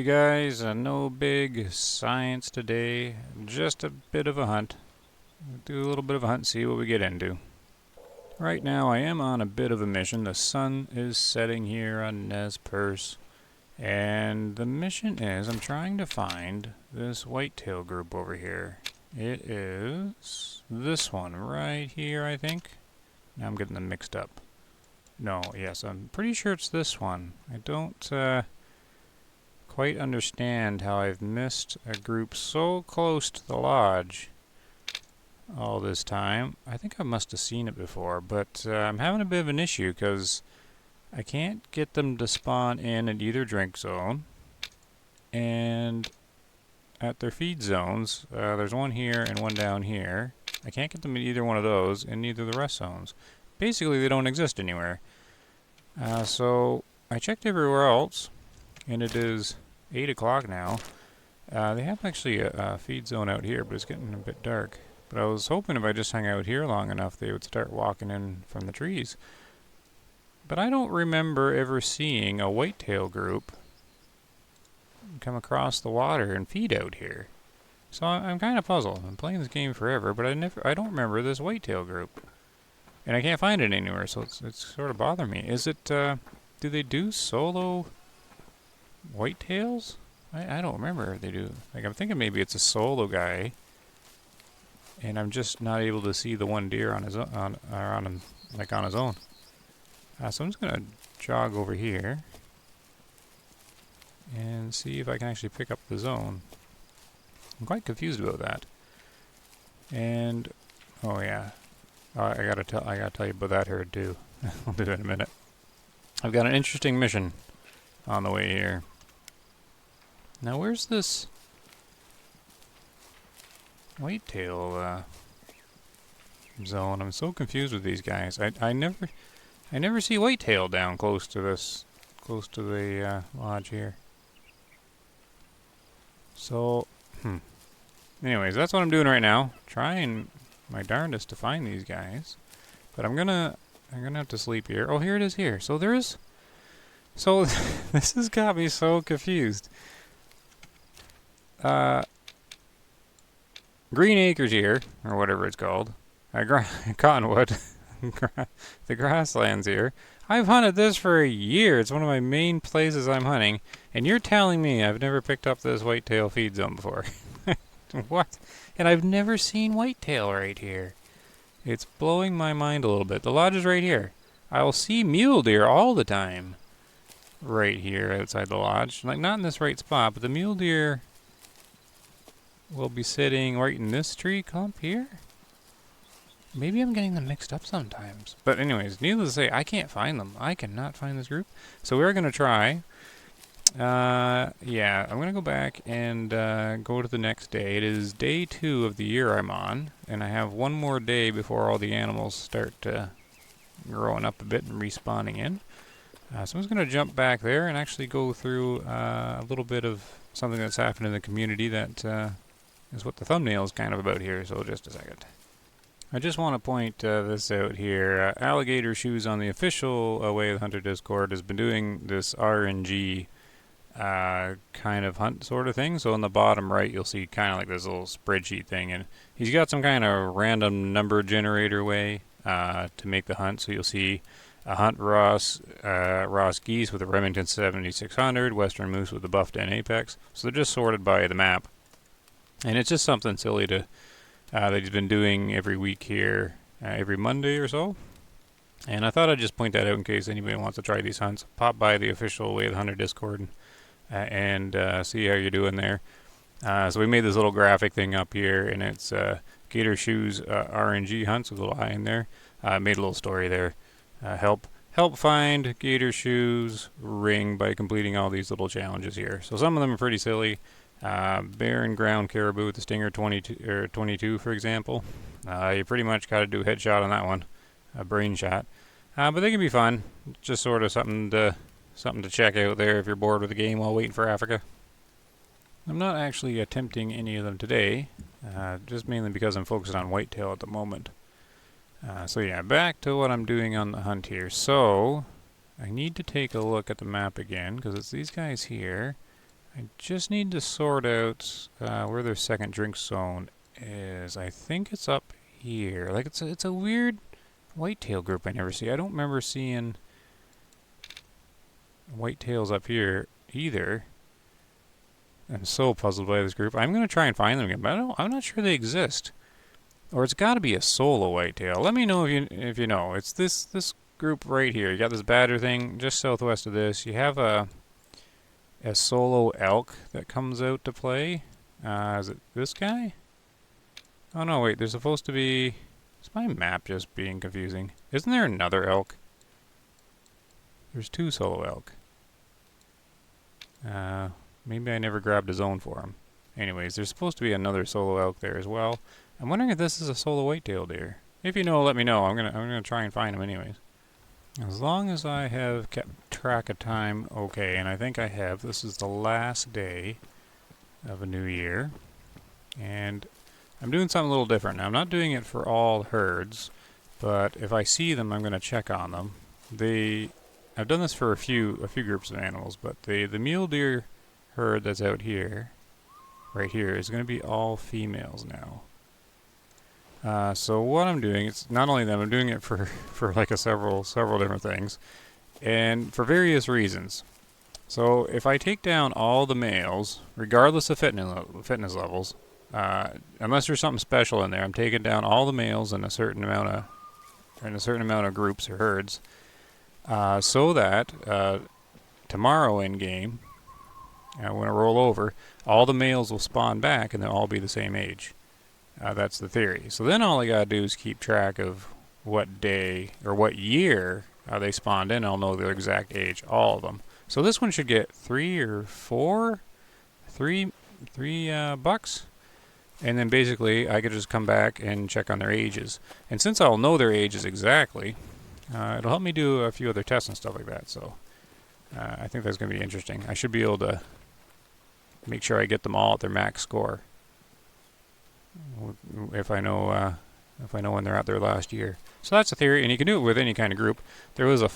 Hey guys, no big science today, just a bit of a hunt. Do a little bit of a hunt, see what we get into. Right now I am on a bit of a mission. The sun is setting here on Nez Perce, and the mission is I'm trying to find this whitetail group over here. It is this one right here, I think. Now I'm getting them mixed up. No, yes, I'm pretty sure it's this one. I don't quite understand how I've missed a group so close to the lodge all this time. I think I must have seen it before, but I'm having a bit of an issue because I can't get them to spawn in at either drink zone, and at their feed zones, there's one here and one down here. I can't get them in either one of those, and neither the rest zones. Basically, they don't exist anywhere. So I checked everywhere else, and it is 8 o'clock now. They have actually a feed zone out here, but it's getting a bit dark. But I was hoping if I just hung out here long enough, they would start walking in from the trees. But I don't remember ever seeing a whitetail group come across the water and feed out here. So I'm kind of puzzled. I'm playing this game forever, but I don't remember this whitetail group. And I can't find it anywhere, so it's sort of bothering me. Is it, do they do solo whitetails? I don't remember if they do. Like, I'm thinking maybe it's a solo guy, and I'm just not able to see the one deer on his own, on his own. So I'm just gonna jog over here and see if I can actually pick up the zone. I'm quite confused about that. And oh yeah, I gotta tell you about that herd too. I'll do that in a minute. I've got an interesting mission on the way here. Now, where's this whitetail zone? I'm so confused with these guys. I never see whitetail down close to the lodge here. So, anyways, that's what I'm doing right now. Trying my darndest to find these guys, but I'm gonna have to sleep here. Oh, here it is here. So there is. So this has got me so confused. Green Acres here, or whatever it's called. Cottonwood. The grasslands here. I've hunted this for a year. It's one of my main places I'm hunting. And you're telling me I've never picked up this whitetail feed zone before. What? And I've never seen whitetail right here. It's blowing my mind a little bit. The lodge is right here. I'll see mule deer all the time right here outside the lodge. Like, not in this right spot, but the mule deer will be sitting right in this tree clump here. Maybe I'm getting them mixed up sometimes. But anyways, needless to say, I can't find them. I cannot find this group. So we're going to try. Yeah, I'm going to go back and go to the next day. It is day 2 of the year I'm on. And I have one more day before all the animals start growing up a bit and respawning in. So I'm just going to jump back there and actually go through a little bit of something that's happened in the community that is what the thumbnail is kind of about here. So just a second. I just want to point this out here. Alligator Shoes on the official Way of the Hunter Discord has been doing this RNG kind of hunt sort of thing. So on the bottom right, you'll see kind of like this little spreadsheet thing, and he's got some kind of random number generator way to make the hunt. So you'll see a hunt Ross geese with a Remington 7600, Western moose with a buff den apex. So they're just sorted by the map, and it's just something silly to that he's been doing every week here, every Monday or so. And I thought I'd just point that out in case anybody wants to try these hunts. Pop by the official Way of the Hunter Discord and see how you're doing there. So we made this little graphic thing up here, and it's Gatorshoe's RNG hunts with a little eye in there. I made a little story there. Help find Gatorshoe's ring by completing all these little challenges here. So some of them are pretty silly. Bear and ground caribou with the Stinger 22, for example. You pretty much got to do a headshot on that one, a brain shot. But they can be fun. Just sort of something to check out there if you're bored with the game while waiting for Africa. I'm not actually attempting any of them today, just mainly because I'm focused on whitetail at the moment. So yeah, back to what I'm doing on the hunt here. So I need to take a look at the map again because it's these guys here. I just need to sort out where their second drink zone is. I think it's up here. Like it's a weird whitetail group I never see. I don't remember seeing whitetails up here either. I'm so puzzled by this group. I'm going to try and find them again, but I'm not sure they exist. Or it's got to be a solo whitetail. Let me know if you know. It's this group right here. You got this batter thing just southwest of this. You have a solo elk that comes out to play. Is it this guy? Oh no, wait. There's supposed to be. Is my map just being confusing? Isn't there another elk? There's two solo elk. Maybe I never grabbed a zone for him. Anyways, there's supposed to be another solo elk there as well. I'm wondering if this is a solo whitetail deer. If you know, let me know. I'm gonna try and find him anyways. As long as I have kept track of time, okay, and I think I have. This is the last day of a new year, and I'm doing something a little different. Now, I'm not doing it for all herds, but if I see them, I'm going to check on them. I've done this for a few groups of animals, but the mule deer herd that's out here, right here, is going to be all females now. So what I'm doing, it's not only them, I'm doing it for like several different things, and for various reasons. So if I take down all the males, regardless of fitness levels, unless there's something special in there, I'm taking down all the males in a certain amount of groups or herds, so that tomorrow in game, when I roll over, all the males will spawn back and they'll all be the same age. That's the theory. So then all I gotta do is keep track of what day or what year they spawned in. I'll know their exact age, all of them. So this one should get 3 or 4, 3 bucks, and then basically I could just come back and check on their ages. And since I'll know their ages exactly, it'll help me do a few other tests and stuff like that. So I think that's gonna be interesting. I should be able to make sure I get them all at their max score. If I know when they're out their last year. So that's a theory, and you can do it with any kind of group. There's a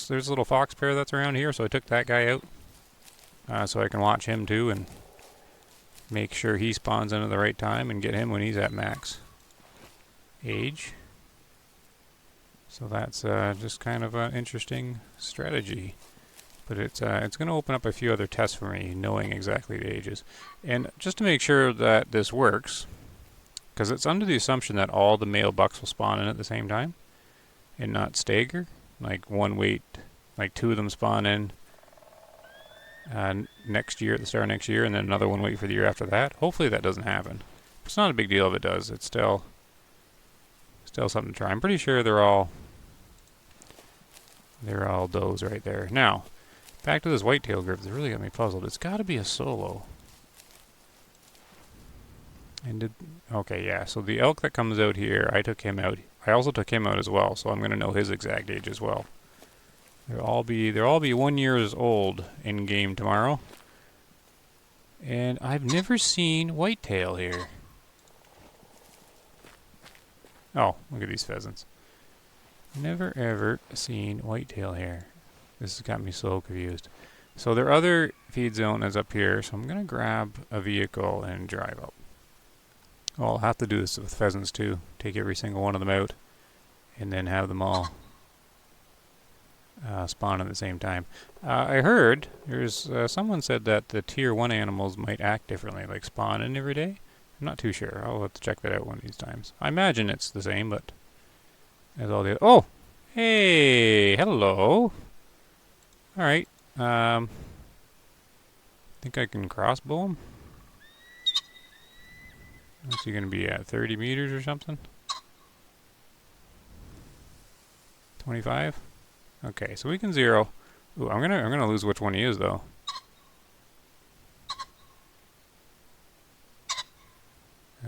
little fox pair that's around here, so I took that guy out so I can watch him too and make sure he spawns in at the right time and get him when he's at max age. So that's just kind of an interesting strategy. But it's going to open up a few other tests for me, knowing exactly the ages. And just to make sure that this works, because it's under the assumption that all the male bucks will spawn in at the same time and not stagger. Like one wait, like 2 of them spawn in next year, at the start of next year, and then another one wait for the year after that. Hopefully that doesn't happen. It's not a big deal if it does. It's still something to try. I'm pretty sure they're all does right there. Now, back to this whitetail group. It's really got me puzzled. It's got to be a solo. Okay, yeah, so the elk that comes out here, I took him out. I also took him out as well, so I'm going to know his exact age as well. They'll all be 1 year old in game tomorrow. And I've never seen whitetail here. Oh, look at these pheasants. Never ever seen whitetail here. This has got me so confused. So their other feed zone is up here, so I'm going to grab a vehicle and drive up. Well, I'll have to do this with pheasants too. Take every single one of them out and then have them all spawn at the same time. I heard someone said that the tier 1 animals might act differently, like spawn in every day. I'm not too sure. I'll have to check that out one of these times. I imagine it's the same, but as all the oh, hey, hello. All right. Think I can crossbow him. What's he going to be at? 30 meters or something? 25? Okay, so we can zero. Ooh, I'm gonna lose which one he is though.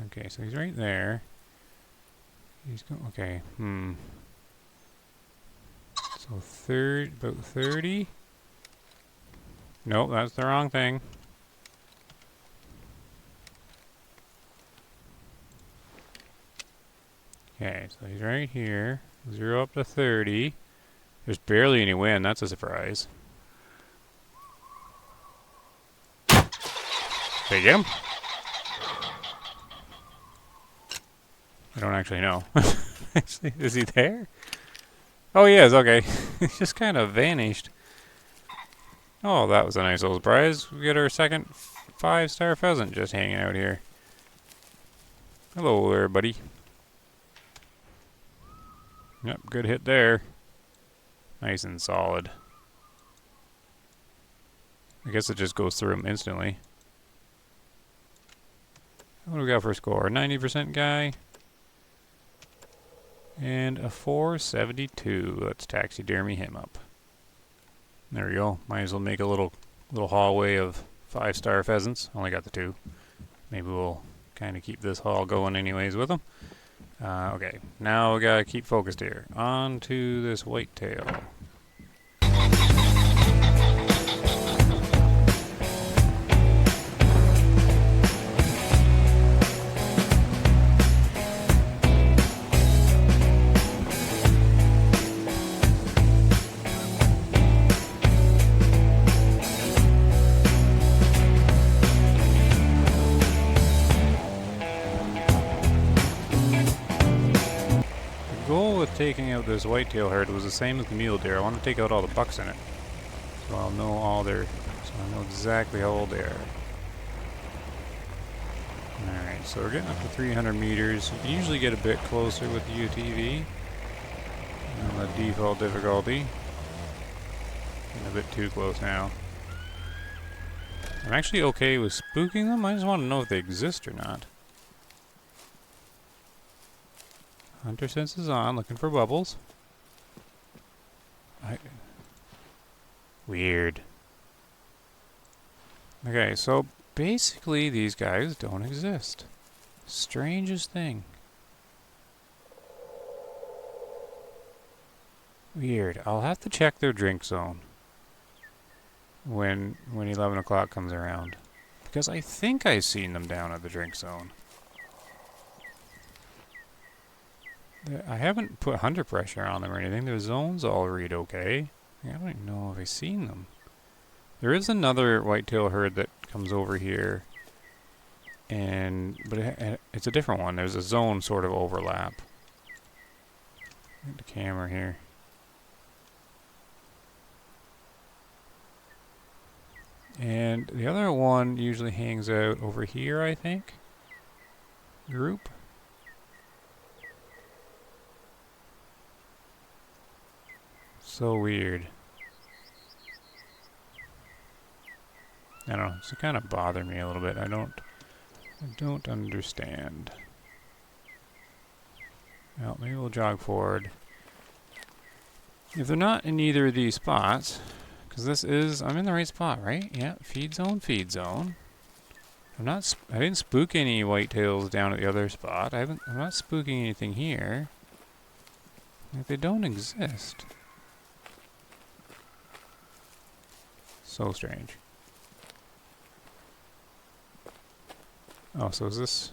Okay, so he's right there. He's going. Okay. So about 30. Nope, that's the wrong thing. Okay, so he's right here. 0 up to 30. There's barely any wind. That's a surprise. Okay, get him. I don't actually know. Is he there? Oh, he is. Okay. He just kind of vanished. Oh, that was a nice little surprise. We got our second 5-star pheasant just hanging out here. Hello there, buddy. Yep, good hit there. Nice and solid. I guess it just goes through him instantly. What do we got for a score? 90% guy. And a 472. Let's taxidermy him up. There we go. Might as well make a little hallway of 5-star pheasants. Only got the 2. Maybe we'll kind of keep this haul going anyways with them. Okay, now we gotta keep focused here. On to this whitetail. Taking out this whitetail herd was the same as the mule deer. I want to take out all the bucks in it, so I'll know so I know exactly how old they are. Alright, so we're getting up to 300 meters. You can usually get a bit closer with the UTV on the default difficulty. Getting a bit too close now. I'm actually okay with spooking them. I just want to know if they exist or not. Hunter sense is on, looking for bubbles. Weird. Okay, so basically these guys don't exist. Strangest thing. Weird. I'll have to check their drink zone when 11 o'clock comes around. Because I think I've seen them down at the drink zone. I haven't put hunter pressure on them or anything. Their zones all read okay. I don't even know if I've seen them. There is another whitetail herd that comes over here, but it's a different one. There's a zone sort of overlap. Get the camera here. And the other one usually hangs out over here, I think. Group. So weird. I don't know, it's kind of bothering me a little bit. I don't understand. Well, maybe we'll jog forward. If they're not in either of these spots, because I'm in the right spot, right? Yeah, feed zone. I didn't spook any whitetails down at the other spot. I'm not spooking anything here. Like, they don't exist. So strange. Oh, so is this...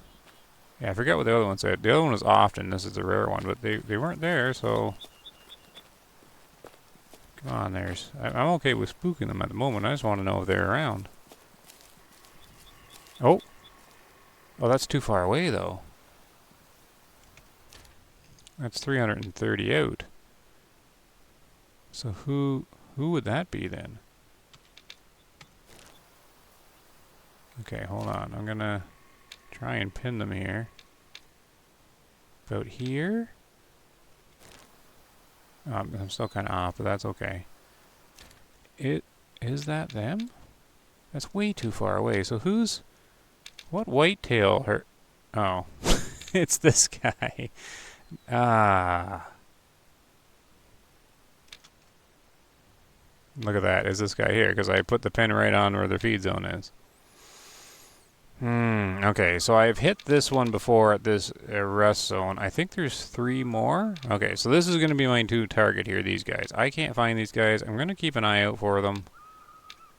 Yeah, I forget what the other one said. The other one was often. This is the rare one, but they weren't there, so... Come on, I'm okay with spooking them at the moment. I just want to know if they're around. Oh! Oh, that's too far away, though. That's 330 out. So who would that be, then? Okay, hold on. I'm gonna try and pin them here. About here? I'm still kind of off, but that's okay. Is that them? That's way too far away. So what whitetail hurt? Oh, it's this guy. Ah. Look at that. Is this guy here? Because I put the pin right on where the feed zone is. Okay, so I've hit this one before at this rest zone. I think there's 3 more. Okay, so this is going to be my 2 target here, these guys. I can't find these guys. I'm going to keep an eye out for them.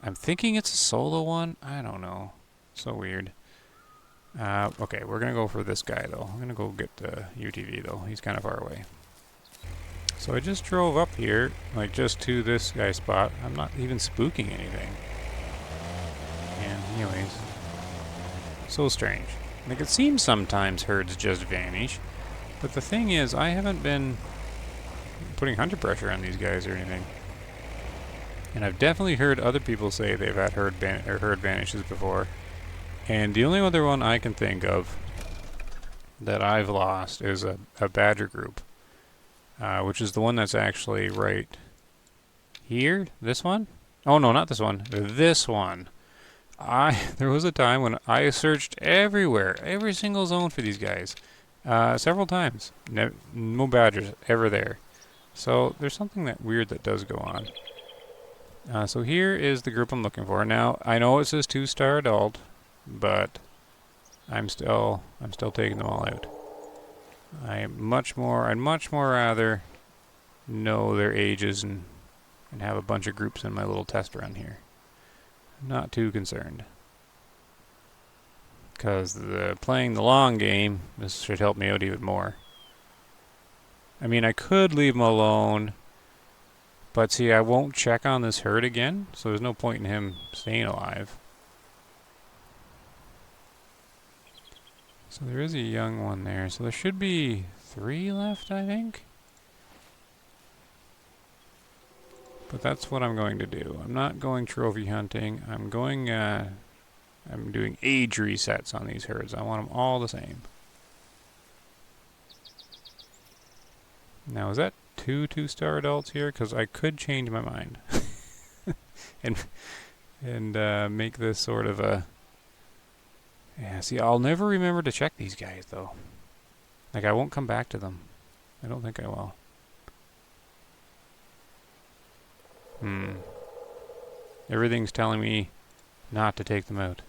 I'm thinking it's a solo one. I don't know. So weird. Okay, we're going to go for this guy, though. I'm going to go get the UTV, though. He's kind of far away. So I just drove up here, like just to this guy's spot. I'm not even spooking anything. And anyways... So strange. Like, it seems sometimes herds just vanish, but the thing is, I haven't been putting hunter pressure on these guys or anything. And I've definitely heard other people say they've had herd vanishes before. And the only other one I can think of that I've lost is a badger group, which is the one that's actually right here. This one? Oh no, not this one. This one. There was a time when I searched everywhere, every single zone for these guys, several times. No badgers ever there. So there's something that weird that does go on. So here is the group I'm looking for. Now I know it says 2-star adult, but I'd still taking them all out. I'd much more rather know their ages and have a bunch of groups in my little test run here. Not too concerned. Because playing the long game, this should help me out even more. I mean, I could leave them alone, but see, I won't check on this herd again, so there's no point in him staying alive. So there is a young one there, so there should be 3 left, I think. But that's what I'm going to do. I'm not going trophy hunting. I'm doing age resets on these herds. I want them all the same. Now, is that 2-star adults here? Because I could change my mind. and make this sort of a... Yeah, see, I'll never remember to check these guys, though. Like, I won't come back to them. I don't think I will. Everything's telling me not to take them out.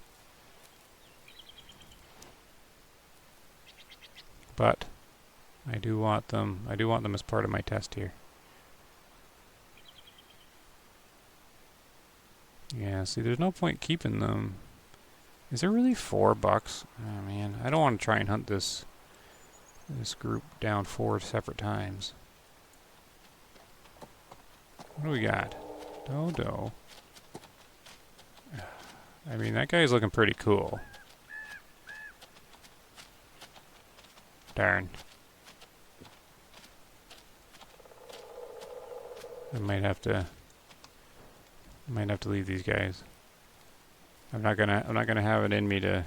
But I do want them as part of my test here. Yeah, see, there's no point keeping them. Is there really 4 bucks? Oh man, I don't want to try and hunt this group down 4 separate times. What do we got? Dodo. I mean, that guy's looking pretty cool. Darn. I might have to leave these guys. I'm not gonna have it in me to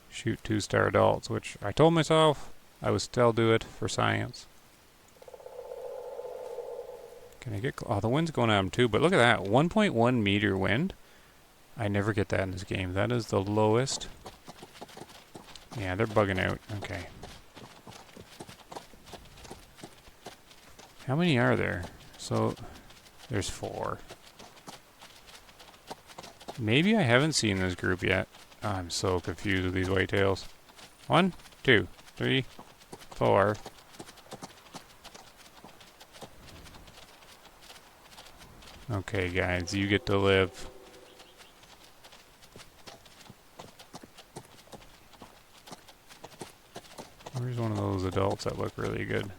shoot 2-star adults, which I told myself I would still do it for science. Can I get... Oh, the wind's going at them too, but look at that. 1.1 meter wind. I never get that in this game. That is the lowest. Yeah, they're bugging out. Okay. How many are there? So, there's 4. Maybe I haven't seen this group yet. Oh, I'm so confused with these whitetails. 1, 2, 3, 4. Okay, guys, you get to live. Where's one of those adults that look really good?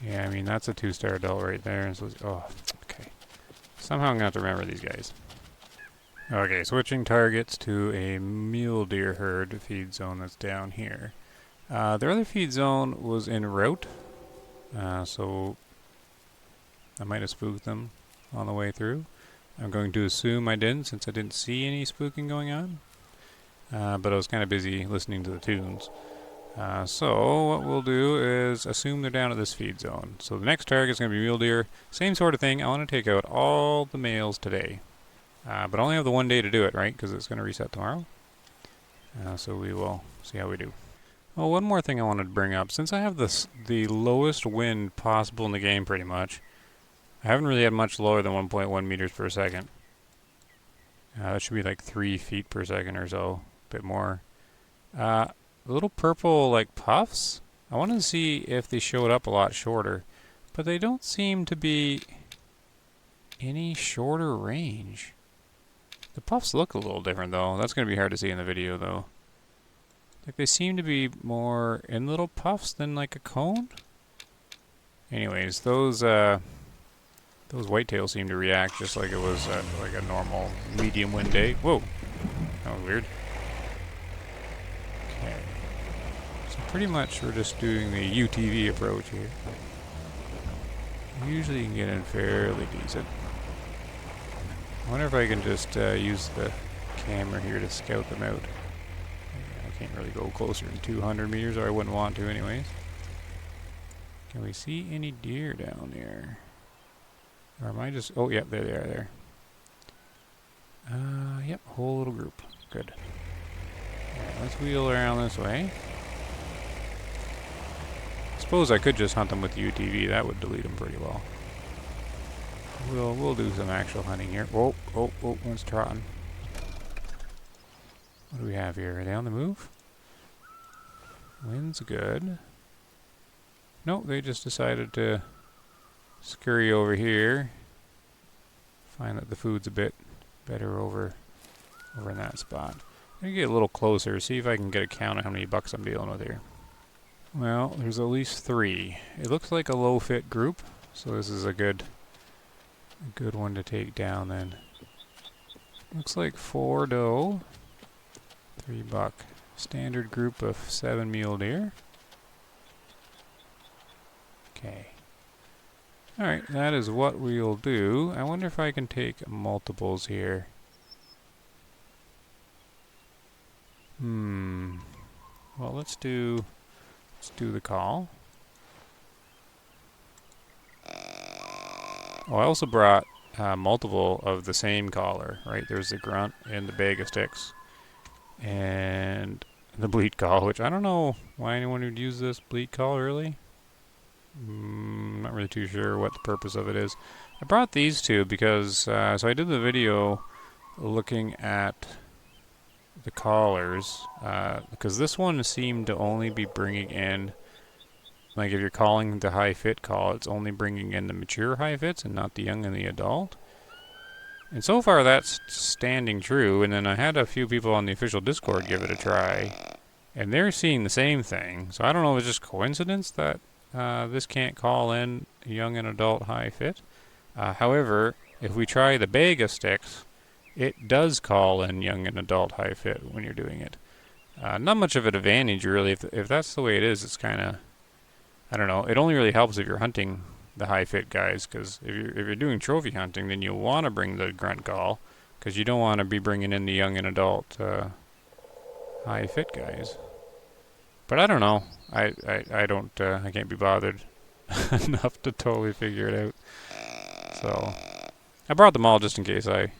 Yeah, I mean, that's a 2-star adult right there. So, oh, okay. Somehow I'm going to have to remember these guys. Okay, switching targets to a mule deer herd feed zone that's down here. Their other feed zone was en route, so I might have spooked them on the way through. I'm going to assume I didn't, since I didn't see any spooking going on. But I was kind of busy listening to the tunes. So what we'll do is assume they're down at this feed zone. So the next target is going to be mule deer. Same sort of thing. I want to take out all the males today. But I only have the 1 day to do it, right? Because it's going to reset tomorrow. So we will see how we do. Oh, one more thing I wanted to bring up. Since I have the lowest wind possible in the game pretty much, I haven't really had much lower than 1.1 meters per second. That should be like 3 feet per second or so. A bit more. Little purple like puffs. I wanted to see if they showed up a lot shorter, but they don't seem to be any shorter range. The puffs look a little different though. That's going to be hard to see in the video though. Like they seem to be more in little puffs than like a cone. Anyways, those Those whitetails seem to react just like it was like a normal medium wind day. Whoa, that was weird. Okay, so pretty much we're just doing the UTV approach here. Usually you can get in fairly decent. I wonder if I can just use the camera here to scout them out. I can't really go closer than 200 meters, or I wouldn't want to anyways. Can we see any deer down there? Or am I just... Oh, yep, there they are there. Yep, whole little group. Good. Alright, let's wheel around this way. Suppose I could just hunt them with the UTV. That would delete them pretty well. We'll do some actual hunting here. Oh, one's trotting. What do we have here? Are they on the move? Wind's good. Nope, they just decided to scurry over here. Find that the food's a bit better over in that spot. I'm gonna get a little closer, see if I can get a count of how many bucks I'm dealing with here. Well, there's at least 3. It looks like a low fit group, so this is a good one to take down then. Looks like 4 doe, 3 buck. Standard group of 7 mule deer. Okay. Alright, that is what we'll do. I wonder if I can take multiples here. Well, let's do the call. Oh, I also brought multiple of the same collar, right? There's the grunt and the bag of sticks. And the bleat call, which I don't know why anyone would use this bleat call, really. Not really too sure what the purpose of it is. I brought these two because, so I did the video looking at the collars, because this one seemed to only be bringing in, like if you're calling the high fit call, it's only bringing in the mature high fits and not the young and the adult. And so far that's standing true, and then I had a few people on the official Discord give it a try, and they're seeing the same thing. So I don't know if it's just coincidence that this can't call in young and adult high fit. However, if we try the bag of sticks, it does call in young and adult high fit when you're doing it. Not much of an advantage really. If that's the way it is, it's kind of, I don't know. It only really helps if you're hunting the high fit guys, because if you're doing trophy hunting, then you'll want to bring the grunt call, because you don't want to be bringing in the young and adult high fit guys. But I don't know. I don't. I can't be bothered enough to totally figure it out. So I brought them all just in case I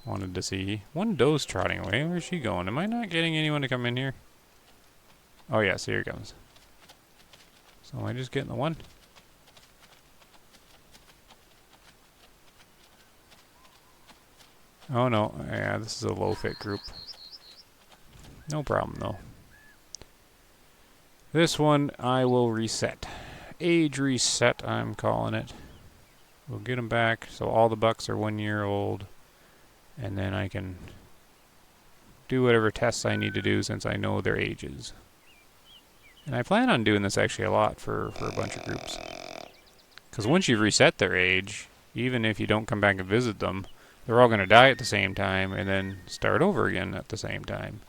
wanted to see. One doe's trotting away. Where's she going? Am I not getting anyone to come in here? Oh yes, here he comes. So am I just getting the one? Oh no, yeah, this is a low fit group. No problem though. This one I will reset. Age reset, I'm calling it. We'll get them back so all the bucks are 1 year old, and then I can do whatever tests I need to do since I know their ages. And I plan on doing this actually a lot for a bunch of groups. Because once you reset their age, even if you don't come back and visit them, they're all going to die at the same time and then start over again at the same time.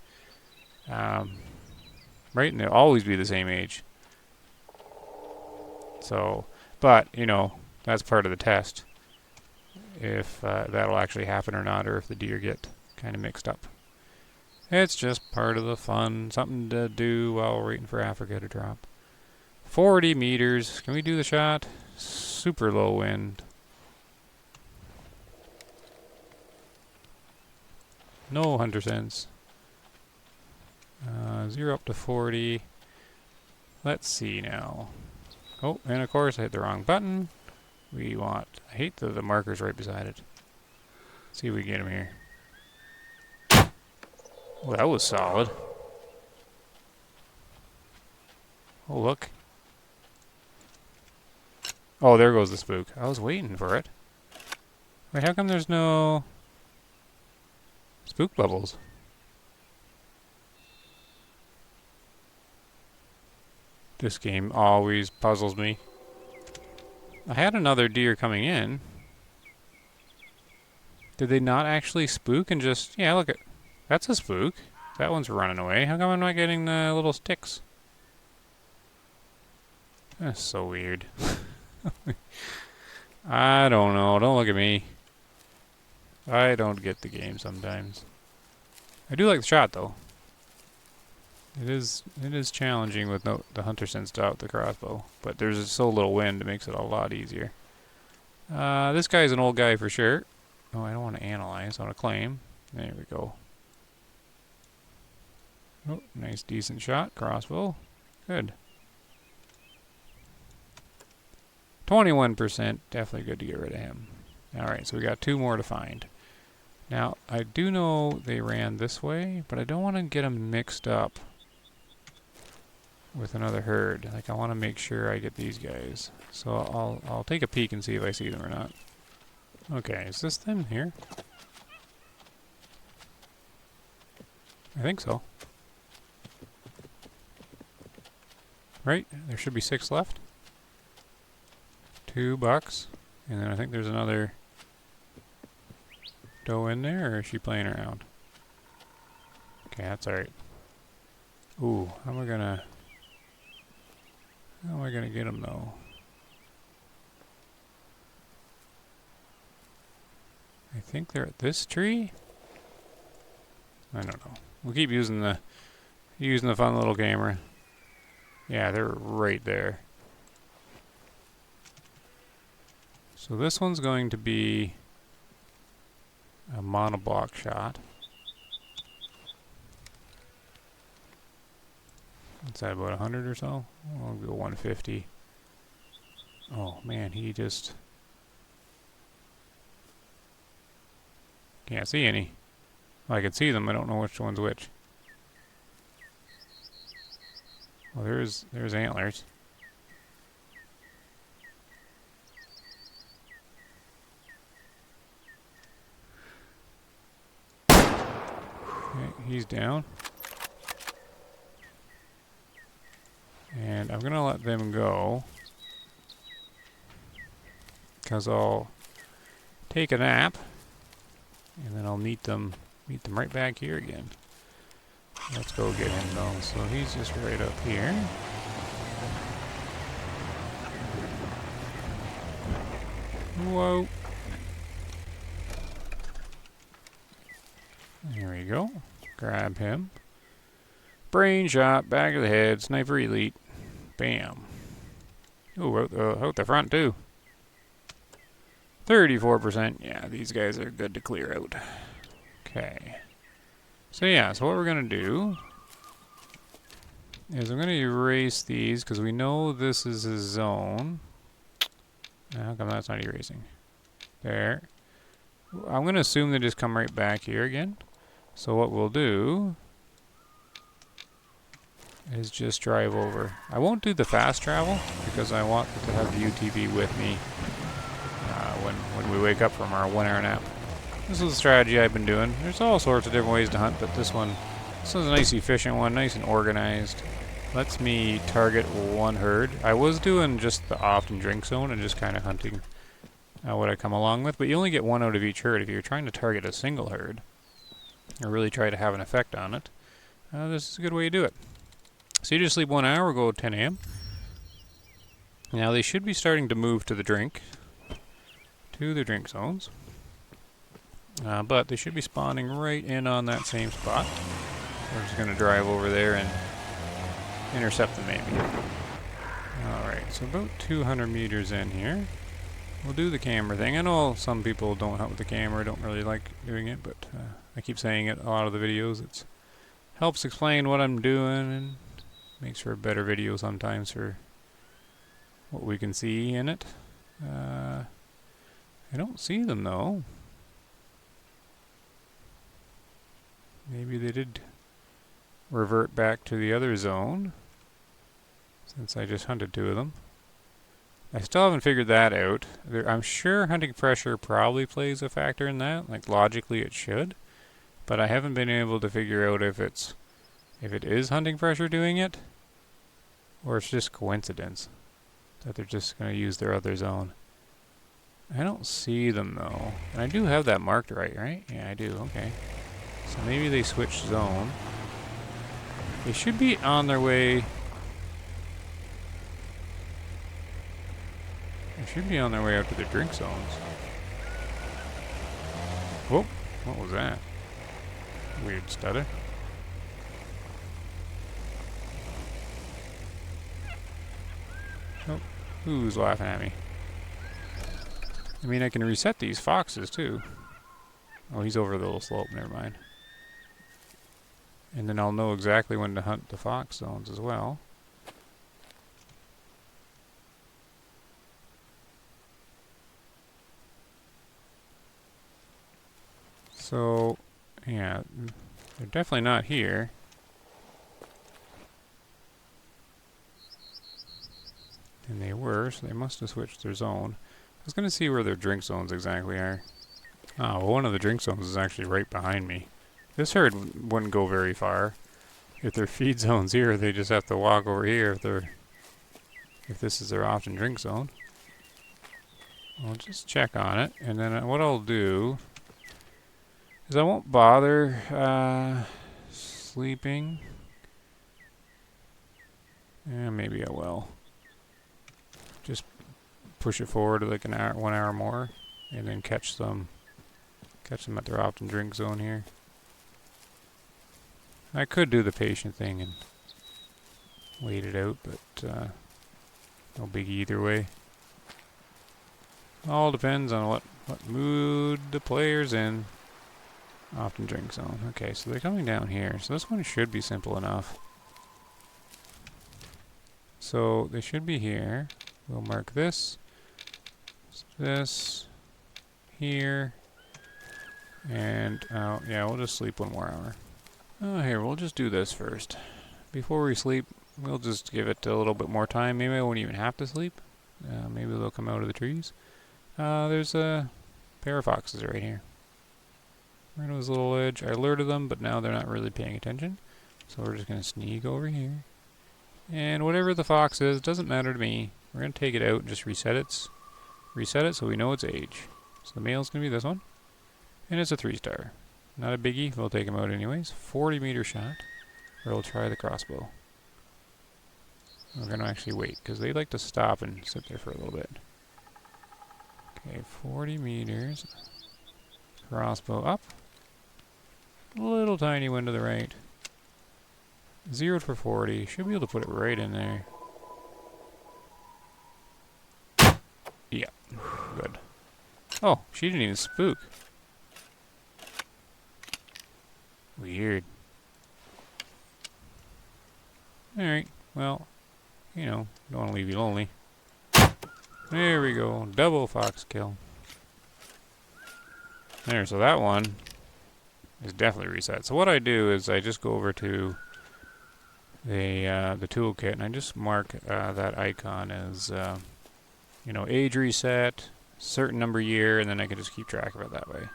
Right? And they'll always be the same age. So, but, you know, that's part of the test. If that'll actually happen or not, or if the deer get kind of mixed up. It's just part of the fun. Something to do while we're waiting for Africa to drop. 40 meters. Can we do the shot? Super low wind. No hunter sense. 0 up to 40. Let's see now. Oh, and of course I hit the wrong button. We want... I hate the marker's right beside it. Let's see if we can get him here. Well, that was solid. Oh, look. Oh, there goes the spook. I was waiting for it. Wait, how come there's no... spook bubbles? This game always puzzles me. I had another deer coming in, Did they not actually spook and just... Yeah, look at... That's a spook. That one's running away. How come I'm not getting the little sticks? That's so weird. I don't know. Don't look at me. I don't get the game sometimes. I do like the shot, though. It is challenging with the hunter sensed out the crossbow, but there's so little wind it makes it a lot easier. This guy's an old guy for sure. Oh, I don't want to analyze. I want to claim. There we go. Oh, nice decent shot, crossbow. Good. 21%, definitely good to get rid of him. Alright, so we got 2 more to find. Now, I do know they ran this way, but I don't want to get them mixed up with another herd. Like, I want to make sure I get these guys. So I'll take a peek and see if I see them or not. Okay, is this them here? I think so. Right, there should be 6 left. 2 bucks. And then I think there's another doe in there, or is she playing around? Okay, that's alright. Ooh, how am I gonna get them though? I think they're at this tree? I don't know. We'll keep using the fun little camera. Yeah, they're right there. So this one's going to be a monoblock shot. What's that, about 100 or so? I'll go 150. Oh man, he just... Can't see any. Well, I can see them, I don't know which one's which. Well, there's antlers. Okay, he's down. And I'm gonna let them go, because I'll take a nap, and then I'll meet them right back here again. Let's go get him though. So he's just right up here. Whoa. Here we go. Grab him. Brain shot, back of the head, sniper elite. Bam. Ooh, out the front too. 34%. Yeah, these guys are good to clear out. Okay. So yeah, so what we're going to do is I'm going to erase these because we know this is a zone. How come that's not erasing? There. I'm going to assume they just come right back here again. So what we'll do is just drive over. I won't do the fast travel because I want to have the UTV with me when we wake up from our 1 hour nap. This is the strategy I've been doing. There's all sorts of different ways to hunt, but this is a nice efficient one, nice and organized. Lets me target 1 herd. I was doing just the opt and drink zone and just kind of hunting what I come along with, but you only get 1 out of each herd. If you're trying to target a single herd or really try to have an effect on it, this is a good way to do it. So you just sleep 1 hour, go 10 a.m. Now they should be starting to move to the drink zones. But they should be spawning right in on that same spot. We're just going to drive over there and intercept them maybe. Alright, so about 200 meters in here. We'll do the camera thing. I know some people don't hunt with the camera, don't really like doing it, but I keep saying it a lot of the videos. It helps explain what I'm doing and makes for a better video sometimes for what we can see in it. I don't see them though. Maybe they did revert back to the other zone since I just hunted 2 of them. I still haven't figured that out. I'm sure hunting pressure probably plays a factor in that. Like logically it should, but I haven't been able to figure out if it is hunting pressure doing it or it's just coincidence that they're just going to use their other zone. I don't see them though. And I do have that marked right? Yeah, I do. Okay. So maybe they switched zone. They should be on their way. They should be on their way out to their drink zones. Whoa. What was that? Weird stutter. Oh, who's laughing at me? I mean, I can reset these foxes too. Oh, he's over the little slope. Never mind. And then I'll know exactly when to hunt the fox zones as well. So, yeah, they're definitely not here. And they were, so they must have switched their zone. I was going to see where their drink zones exactly are. Ah, well, one of the drink zones is actually right behind me. This herd wouldn't go very far. If their feed zone's here, they just have to walk over here if this is their often drink zone. I'll just check on it, and then what I'll do is I won't bother sleeping. Yeah, maybe I will. Just push it forward like an hour, 1 hour more, and then catch them at their often drink zone here. I could do the patient thing and wait it out, but no biggie either way. All depends on what mood the player's in. Often drink zone. Okay, so they're coming down here. So this one should be simple enough. So they should be here. We'll mark this, here, and yeah, we'll just sleep 1 more hour. Oh, here, we'll just do this first. Before we sleep, we'll just give it a little bit more time. Maybe I won't even have to sleep. Maybe they'll come out of the trees. There's a pair of foxes right here. Right on this little edge. I alerted them, but now they're not really paying attention. So we're just going to sneak over here. And whatever the fox is, doesn't matter to me. We're going to take it out and just reset it so we know its age. So the male's going to be this one. And it's a 3-star. Not a biggie. We'll take him out anyways. 40-meter shot. Or we'll try the crossbow. We're going to actually wait, because they like to stop and sit there for a little bit. Okay, 40 meters. Crossbow up. Little tiny one to the right. 0'd for 40. Should be able to put it right in there. Yeah, good. Oh, she didn't even spook. Weird. Alright, well, you know, don't want to leave you lonely. There we go, double fox kill. There, so that one is definitely reset. So what I do is I just go over to the toolkit and I just mark that icon as you know, age reset, certain number year, and then I can just keep track of it that way.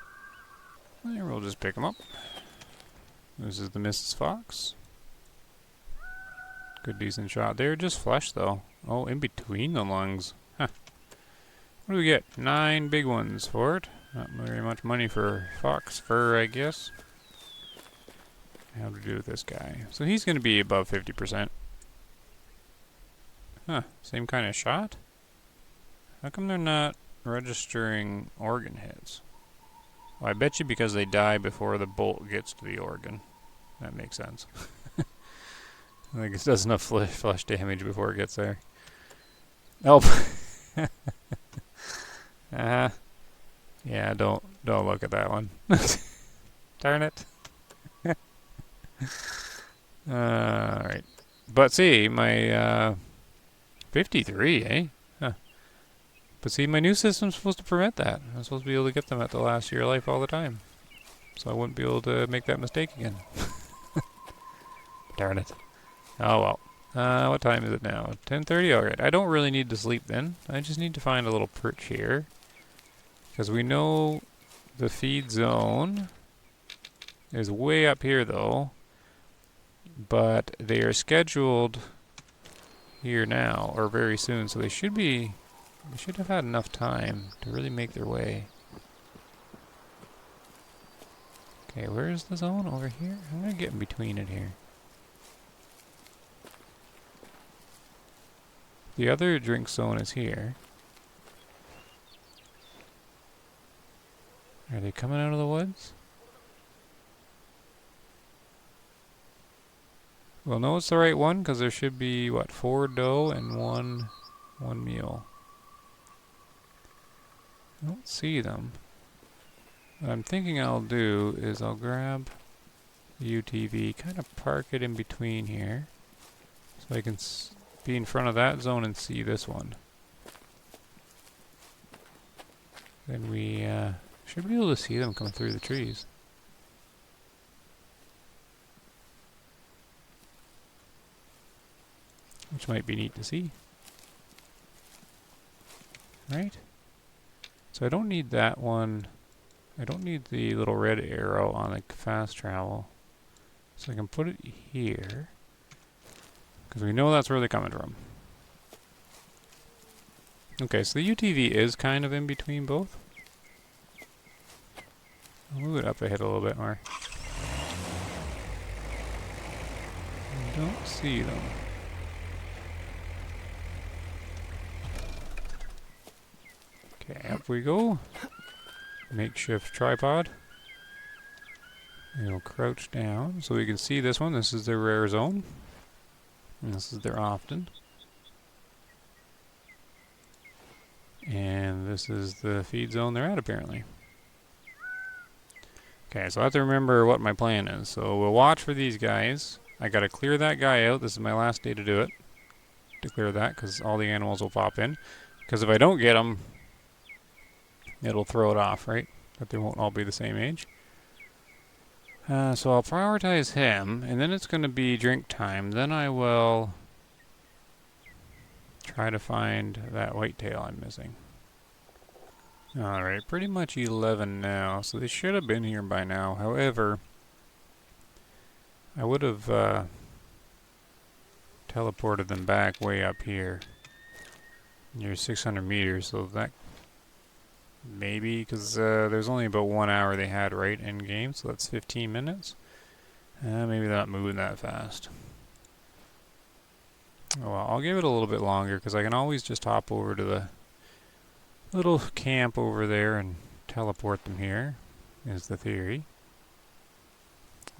There, we'll just pick them up. This is the Mist's fox. Good decent shot. They're just flesh though. Oh, in between the lungs. Huh. What do we get? 9 big ones for it. Not very much money for fox fur, I guess. How to do with this guy. So he's going to be above 50%. Huh. Same kind of shot? How come they're not registering organ hits? Well, I bet you because they die before the bolt gets to the organ. That makes sense. I think it does enough flesh damage before it gets there. Oh. Yeah, don't look at that one. Darn it. Alright. But see, my 53, eh? Huh. But see, my new system's supposed to prevent that. I'm supposed to be able to get them at the last year of life all the time. So I wouldn't be able to make that mistake again. Darn it. Oh well. What time is it now? 10:30? Alright. I don't really need to sleep then. I just need to find a little perch here. Because we know the feed zone is way up here though. But they are scheduled here now, or very soon, so they should be They should have had enough time to really make their way. Okay, where's the zone? Over here? I'm gonna get in between it here. The other drink zone is here. Are they coming out of the woods? We'll know it's the right one because there should be, what, 4 doe and one mule. I don't see them. What I'm thinking I'll do is I'll grab the UTV, kind of park it in between here, so I can be in front of that zone and see this one. Then we should be able to see them come through the trees. Which might be neat to see. Right? So I don't need that one. I don't need the little red arrow on the fast travel. So I can put it here. Because we know that's where they're coming from. Okay, so the UTV is kind of in between both. I'll move it up ahead a little bit more. I don't see them. Okay, up we go. Makeshift tripod. And we'll crouch down so we can see this one. This is their rare zone. And this is their often. And this is the feed zone they're at, apparently. Okay, so I have to remember what my plan is. So we'll watch for these guys. I gotta clear that guy out. This is my last day to do it. To clear that, because all the animals will pop in. Because if I don't get them, it'll throw it off, right? That they won't all be the same age. So I'll prioritize him, and then it's going to be drink time. Then I will try to find that whitetail I'm missing. Alright, pretty much 11 now, so they should have been here by now. However, I would have teleported them back way up here. Near 600 meters, so that maybe, because there's only about 1 hour they had right in game, so that's 15 minutes. Maybe they're not moving that fast. Oh, well, I'll give it a little bit longer, because I can always just hop over to the little camp over there and teleport them here, is the theory.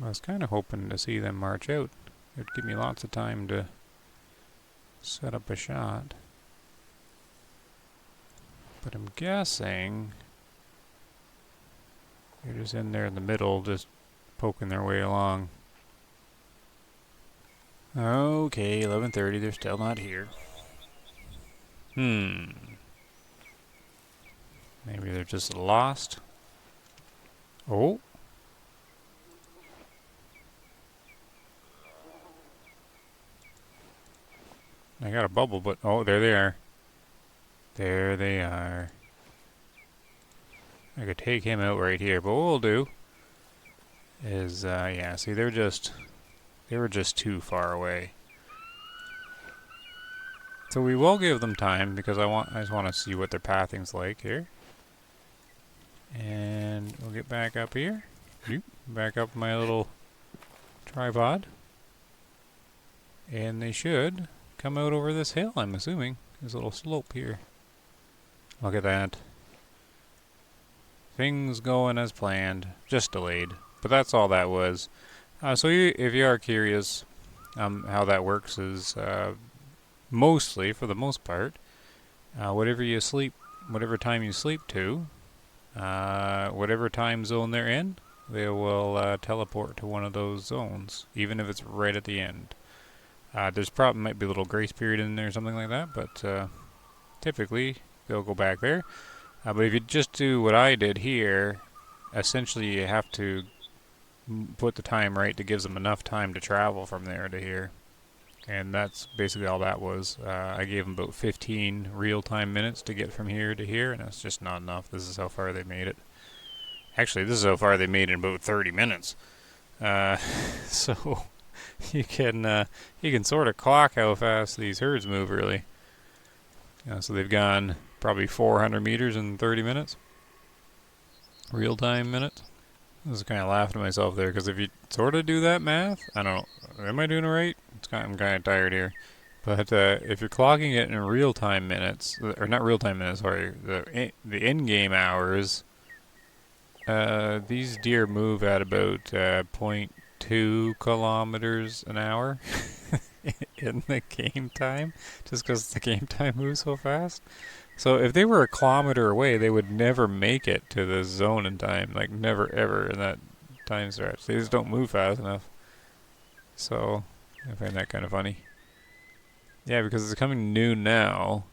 I was kind of hoping to see them march out. It would give me lots of time to set up a shot. But I'm guessing they're just in there in the middle, just poking their way along. Okay, 11:30, they're still not here. Maybe they're just lost. Oh. I got a bubble, but oh, there they are. There they are. I could take him out right here, but what we'll do is, yeah, see, they were just too far away. So we will give them time because I just want to see what their pathing's like here. And we'll get back up here. Back up my little tripod. And they should come out over this hill, I'm assuming. There's a little slope here. Look at that. Things going as planned. Just delayed. But that's all that was. So if you are curious how that works is mostly, for the most part, whatever time you sleep to, whatever time zone they're in, they will teleport to one of those zones, even if it's right at the end. There's probably might be a little grace period in there or something like that, but typically they'll go back there. But if you just do what I did here, essentially you have to put the time right that gives them enough time to travel from there to here. And that's basically all that was. I gave them about 15 real-time minutes to get from here to here, and that's just not enough. This is how far they made it. Actually, this is how far they made it in about 30 minutes. So you can sort of clock how fast these herds move, really. So they've gone probably 400 meters in 30 minutes. Real-time minutes. I was kind of laughing to myself there, because if you sort of do that math, I don't know, am I doing it right? I'm kind of tired here. But if you're clocking it in real-time minutes, or not real-time minutes, sorry, the in-game hours, these deer move at about 0.2 kilometers an hour in the game time, just because the game time moves so fast. So if they were a kilometer away, they would never make it to the zone in time, like never ever in that time stretch. They just don't move fast enough. So I find that kind of funny. Yeah, because it's coming noon now.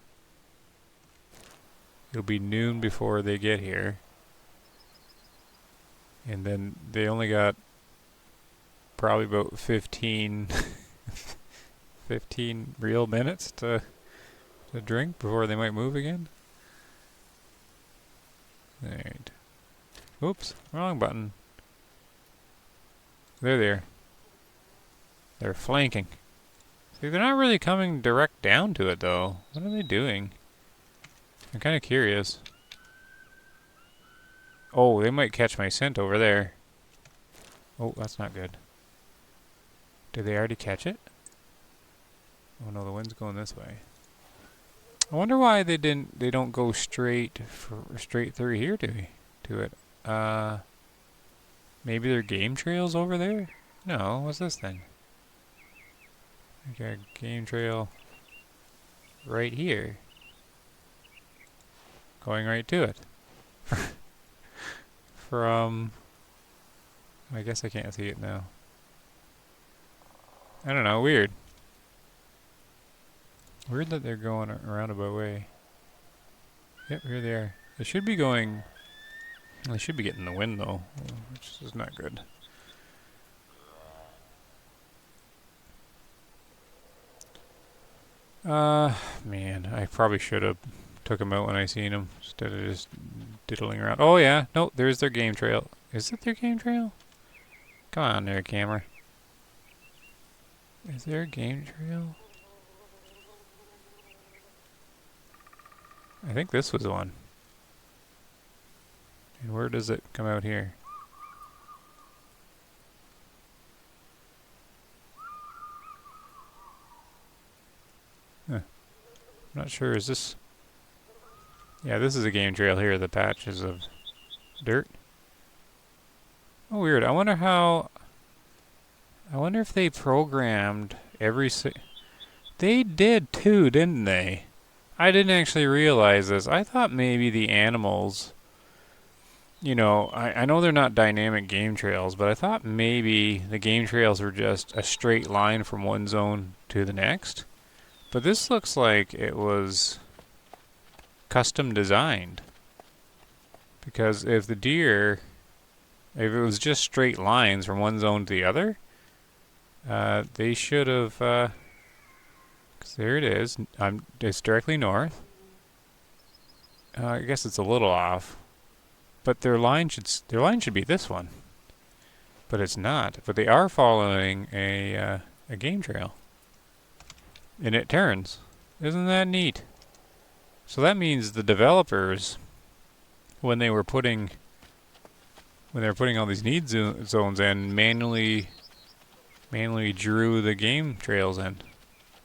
It'll be noon before they get here. And then they only got probably about 15 real minutes to drink before they might move again. Alright. Oops, wrong button. They're there. They're flanking. See, they're not really coming direct down to it, though. What are they doing? I'm kind of curious. Oh, they might catch my scent over there. Oh, that's not good. Did they already catch it? Oh no, the wind's going this way. I wonder why they don't go straight through here to it. Maybe their game trail's over there? No, what's this thing? Okay, game trail right here. Going right to it. From... I guess I can't see it now. I don't know, weird. Weird that they're going a roundabout way. Yep, here they are. They should be going... They should be getting the wind, though, which is not good. Man, I probably should have took them out when I seen them, instead of just diddling around. Oh, yeah. No, there's their game trail. Is it their game trail? Come on there, camera. Is there a game trail? I think this was the one. And where does it come out here? Huh. I'm not sure, is this... Yeah, this is a game trail here, the patches of dirt. Oh, weird. I wonder how... I wonder if they programmed every... They did too, didn't they? I didn't actually realize this. I thought maybe the animals... You know, I know they're not dynamic game trails, but I thought maybe the game trails were just a straight line from one zone to the next. But this looks like it was custom designed. Because if the deer... If it was just straight lines from one zone to the other, they should have... 'cause there it is. It's directly north. I guess it's a little off. But their line should be this one. But it's not. But they are following a game trail. And it turns. Isn't that neat? So that means the developers, when they were putting all these need zones in, manually drew the game trails in,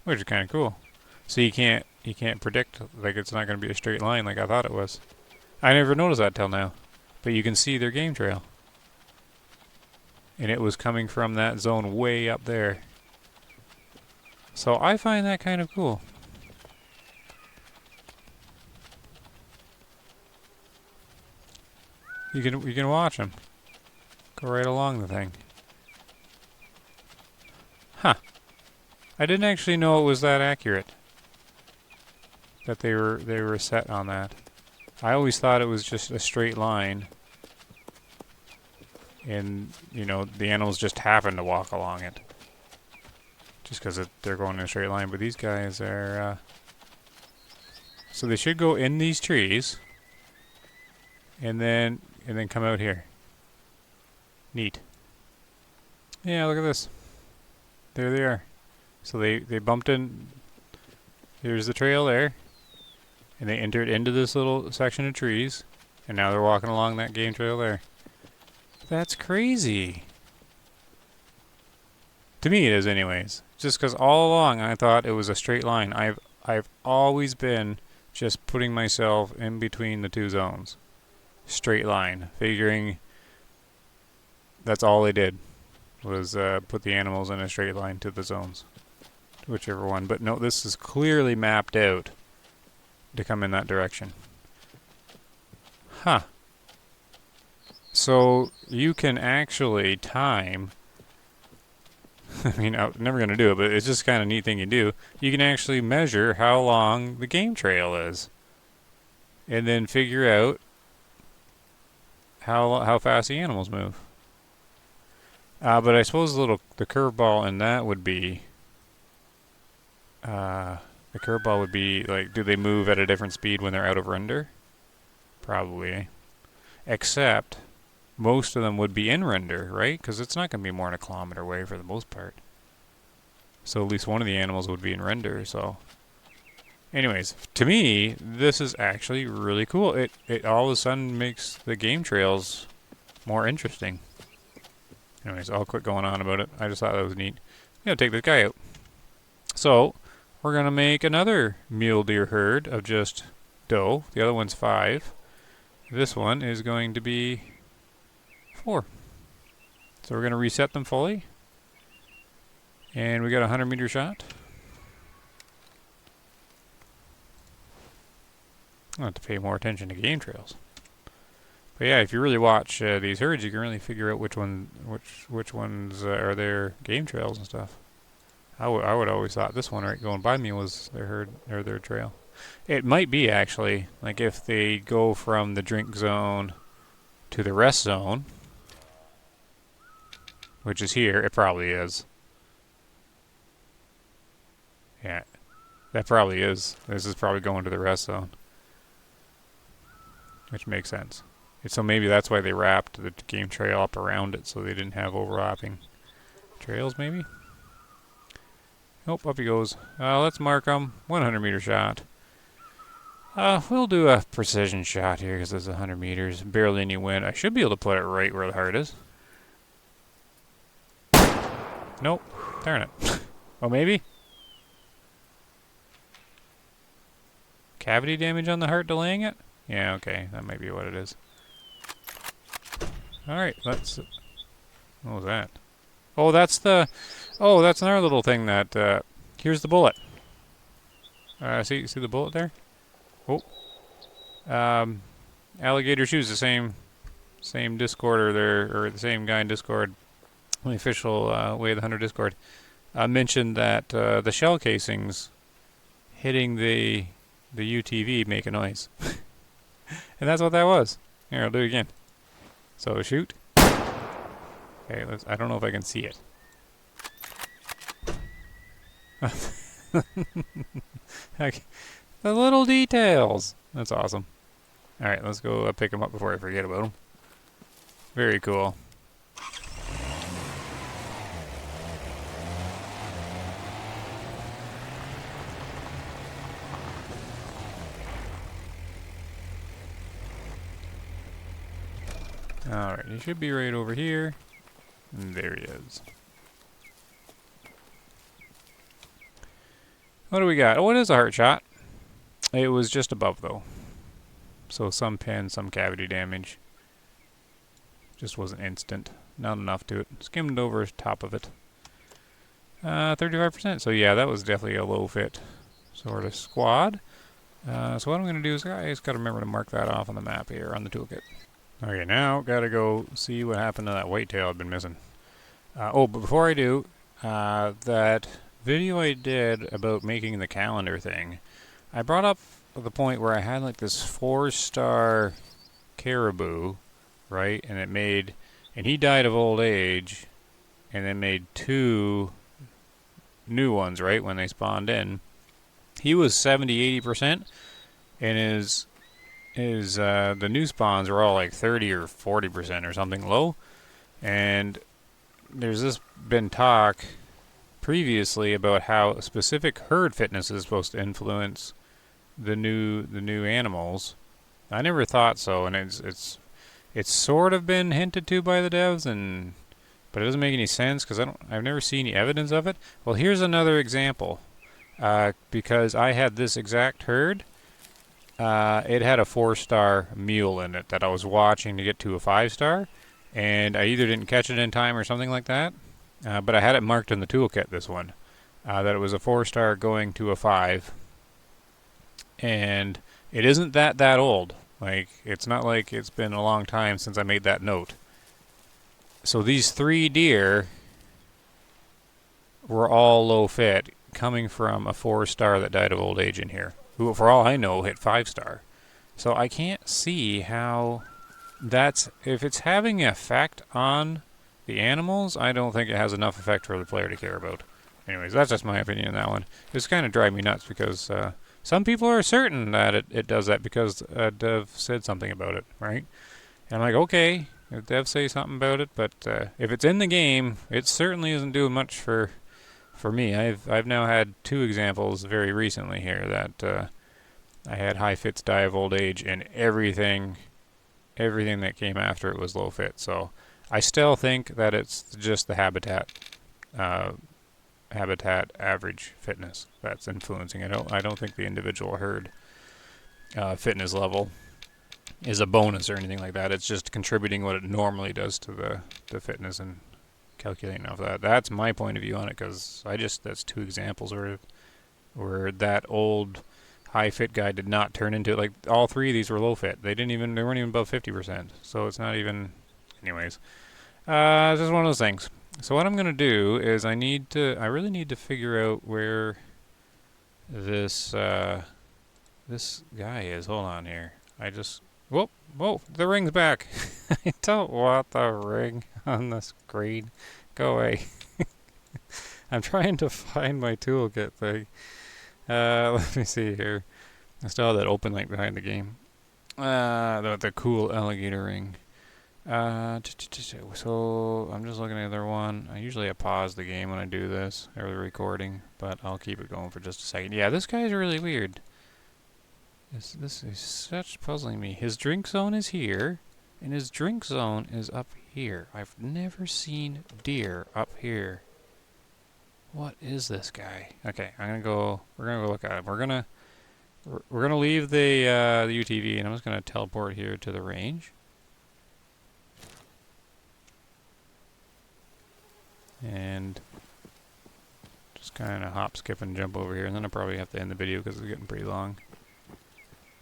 which is kind of cool. So you can't predict, like, it's not going to be a straight line like I thought it was. I never noticed that till now. But you can see their game trail. And it was coming from that zone way up there. So I find that kind of cool. You can watch them. Go right along the thing. Huh. I didn't actually know it was that accurate. That they were set on that. I always thought it was just a straight line. And, you know, the animals just happen to walk along it. Just because they're going in a straight line. But these guys are... So they should go in these trees. And then come out here. Neat. Yeah, look at this. There they are. So they bumped in. There's the trail there. And they entered into this little section of trees, and now they're walking along that game trail there. That's crazy. To me it is anyways. Just because all along I thought it was a straight line. I've always been just putting myself in between the two zones. Straight line. Figuring that's all they did was put the animals in a straight line to the zones. Whichever one. But no, this is clearly mapped out to come in that direction. Huh. So you can actually time... I mean, I'm never going to do it, but it's just kind of a neat thing you do. You can actually measure how long the game trail is. And then figure out how fast the animals move. But I suppose the curveball in that would be... the curveball would be, like, do they move at a different speed when they're out of render? Probably. Except... most of them would be in render, right? Because it's not going to be more than a kilometer away for the most part. So at least one of the animals would be in render, so... anyways, to me, this is actually really cool. It all of a sudden makes the game trails more interesting. Anyways, I'll quit going on about it. I just thought that was neat. Yeah, take this guy out. So, we're going to make another mule deer herd of just doe. The other one's 5. This one is going to be 4. So we're going to reset them fully. And we got a 100-meter shot. I'll have to pay more attention to game trails. But yeah, if you really watch these herds, you can really figure out which ones are their game trails and stuff. I would always thought this one right going by me was their herd or their trail. It might be actually, like if they go from the drink zone to the rest zone, which is here, it probably is. Yeah, that probably is. This is probably going to the rest zone. Which makes sense. So maybe that's why they wrapped the game trail up around it so they didn't have overlapping trails maybe? Nope, up he goes. Let's mark him. 100-meter shot. We'll do a precision shot here because it's 100 meters. Barely any wind. I should be able to put it right where the heart is. Nope. Darn it. Oh, maybe? Cavity damage on the heart delaying it? Yeah, okay. That might be what it is. Alright, let's... what was that? Oh, that's the... oh, that's another little thing that... here's the bullet. See the bullet there? Oh. Alligator Shoes, the same Discorder there, or the same guy in Discord, the official Way of the Hunter Discord, mentioned that the shell casings hitting the UTV make a noise. And that's what that was. Here, I'll do it again. So shoot. Okay, I don't know if I can see it. Okay. The little details. That's awesome. Alright, let's go pick them up before I forget about them. Very cool. Alright, he should be right over here. And there he is. What do we got? Oh, it is a heart shot. It was just above, though. So some pin, some cavity damage. Just wasn't instant. Not enough to it. Skimmed over top of it. 35%. So yeah, that was definitely a low fit sort of squad. So what I'm going to do is I just got to remember to mark that off on the map here on the toolkit. Okay, now got to go see what happened to that whitetail I've been missing. Oh, but before I do, that video I did about making the calendar thing, I brought up the point where I had like this 4-star caribou, right? And he died of old age, and then made 2 new ones, right, when they spawned in. He was 70-80%, and the new spawns were all like 30 or 40% or something low. And there's been talk previously about how specific herd fitness is supposed to influence the new animals. I never thought so, and it's sort of been hinted to by the devs, but it doesn't make any sense because I've never seen any evidence of it. Well, here's another example. Because I had this exact herd, it had a 4-star mule in it that I was watching to get to a 5-star, and I either didn't catch it in time or something like that. But I had it marked in the toolkit, this one, that it was a 4-star going to a 5, and it isn't that old. Like, it's not like it's been a long time since I made that note. So these 3 deer were all low fit, coming from a 4-star that died of old age in here, who, for all I know, hit 5-star. So I can't see how that's, if it's having an effect on the animals, I don't think it has enough effect for the player to care about. Anyways, that's just my opinion on that one. It's kind of driving me nuts because some people are certain that it does that because Dev said something about it, right? And I'm like, okay, if Dev say something about it, but if it's in the game, it certainly isn't doing much for me. I've now had 2 examples very recently here that I had high fits die of old age, and everything that came after it was low fit. So I still think that it's just the habitat average fitness that's influencing it. I don't think the individual herd fitness level is a bonus or anything like that. It's just contributing what it normally does to the fitness and calculating off that. That's my point of view on it, because that's 2 examples where that old high fit guy did not turn into it. Like, all 3 of these were low fit. They weren't even above 50%. So it's not even, anyways. It's just one of those things. So what I'm gonna do is I really need to figure out where this this guy is. Hold on here. Whoa, the ring's back. I don't want the ring on the screen. Go away. I'm trying to find my toolkit thing. Let me see here. I still have that open link behind the game. The cool alligator ring. So I'm just looking at the other one. I usually pause the game when I do this, or the recording, but I'll keep it going for just a second. Yeah, this guy's really weird. This is such puzzling me. His drink zone is here, and his drink zone is up here. I've never seen deer up here. What is this guy? Okay, we're gonna go look at him. We're gonna leave the UTV, and I'm just gonna teleport here to the range. And just kind of hop, skip, and jump over here, and then I'll probably have to end the video because it's getting pretty long.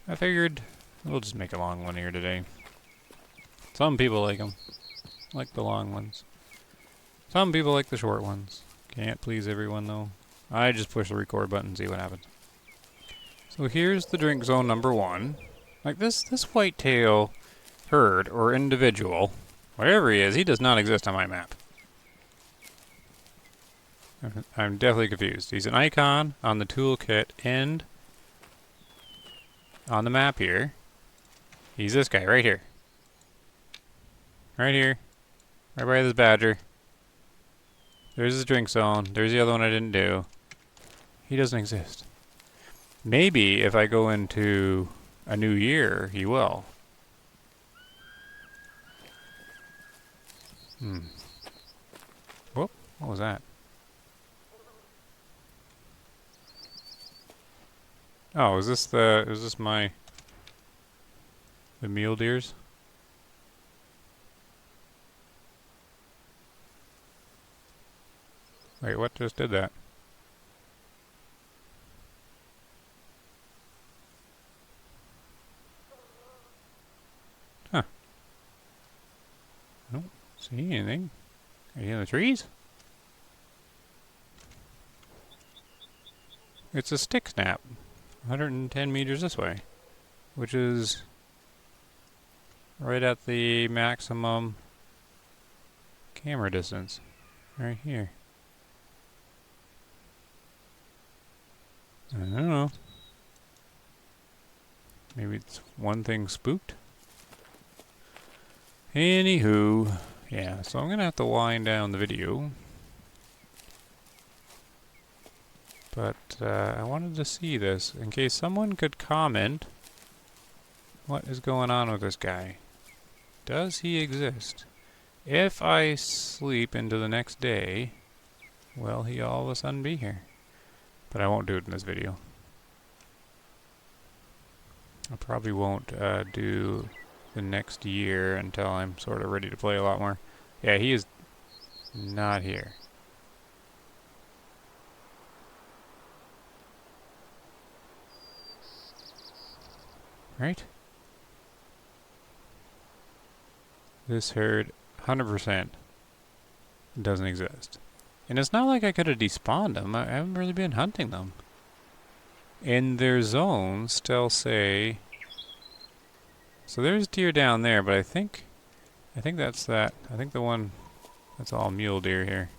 I figured we'll just make a long one here today. Some people like them. Like the long ones. Some people like the short ones. Can't please everyone though. I just push the record button and see what happens. So here's the drink zone number 1. Like this whitetail herd or individual, whatever he is, he does not exist on my map. I'm definitely confused. He's an icon on the toolkit and on the map here. He's this guy right here. Right here. Right by this badger. There's his drink zone. There's the other one I didn't do. He doesn't exist. Maybe if I go into a new year, he will. Whoop. What was that? Oh, is this the mule deers? Wait, what just did that? Huh. I don't see anything. Are you in the trees? It's a stick snap. 110 meters this way, which is right at the maximum camera distance. Right here. I don't know. Maybe it's one thing spooked. Anywho, yeah, so I'm going to have to wind down the video. But I wanted to see this in case someone could comment what is going on with this guy. Does he exist? If I sleep into the next day, will he all of a sudden be here? But I won't do it in this video. I probably won't do the next year until I'm sort of ready to play a lot more. Yeah, he is not here. Right? This herd, 100%, doesn't exist. And it's not like I could have despawned them. I haven't really been hunting them. In their zones still say... So there's deer down there, but I think that's that. I think the one... That's all mule deer here.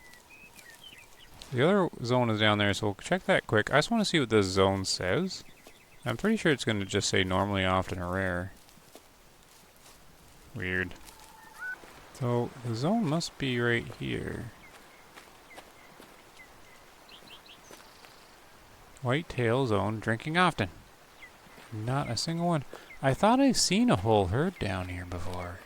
The other zone is down there, so we'll check that quick. I just want to see what this zone says. I'm pretty sure it's going to just say normally, often, or rare. Weird. So the zone must be right here. Whitetail zone, drinking often. Not a single one. I thought I've seen a whole herd down here before.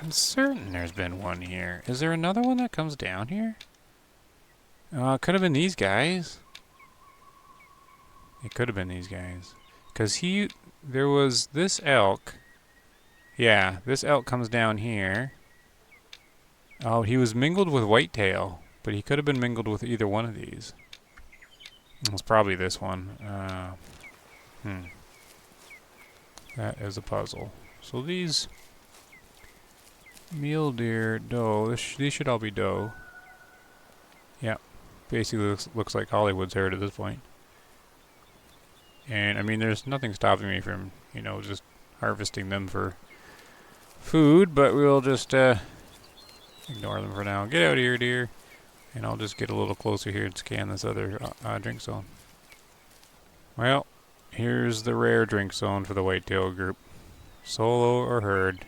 I'm certain there's been one here. Is there another one that comes down here? It could have been these guys. It could have been these guys. Because there was this elk. Yeah, this elk comes down here. Oh, he was mingled with Whitetail. But he could have been mingled with either one of these. It's probably this one. That is a puzzle. So these mule deer, doe, these should all be doe. Yeah, basically looks like Hollywood's herd at this point. And I mean, there's nothing stopping me from, you know, just harvesting them for food, but we'll just ignore them for now. Get out of here, deer. And I'll just get a little closer here and scan this other drink zone. Well, here's the rare drink zone for the whitetail group. Solo or herd.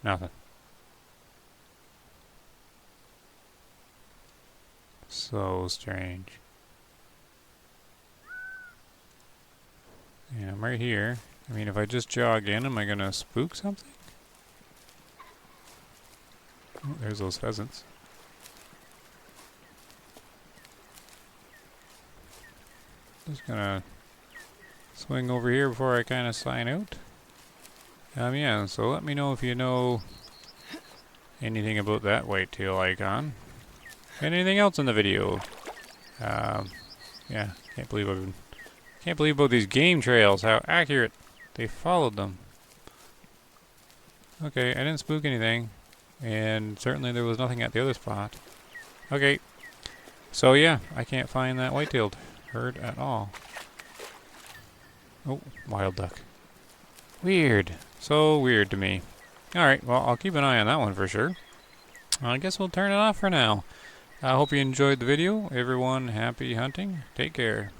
Nothing. So strange. Yeah, I'm right here. I mean, if I just jog in, am I gonna spook something? Oh, there's those pheasants. Just gonna swing over here before I kind of sign out. Yeah, so let me know if you know anything about that whitetail icon. And anything else in the video. Yeah, can't believe about these game trails, how accurate they followed them. Okay, I didn't spook anything. And certainly there was nothing at the other spot. Okay. So yeah, I can't find that white-tailed herd at all. Oh, wild duck. Weird. So weird to me. Alright, well, I'll keep an eye on that one for sure. I guess we'll turn it off for now. I hope you enjoyed the video. Everyone, happy hunting. Take care.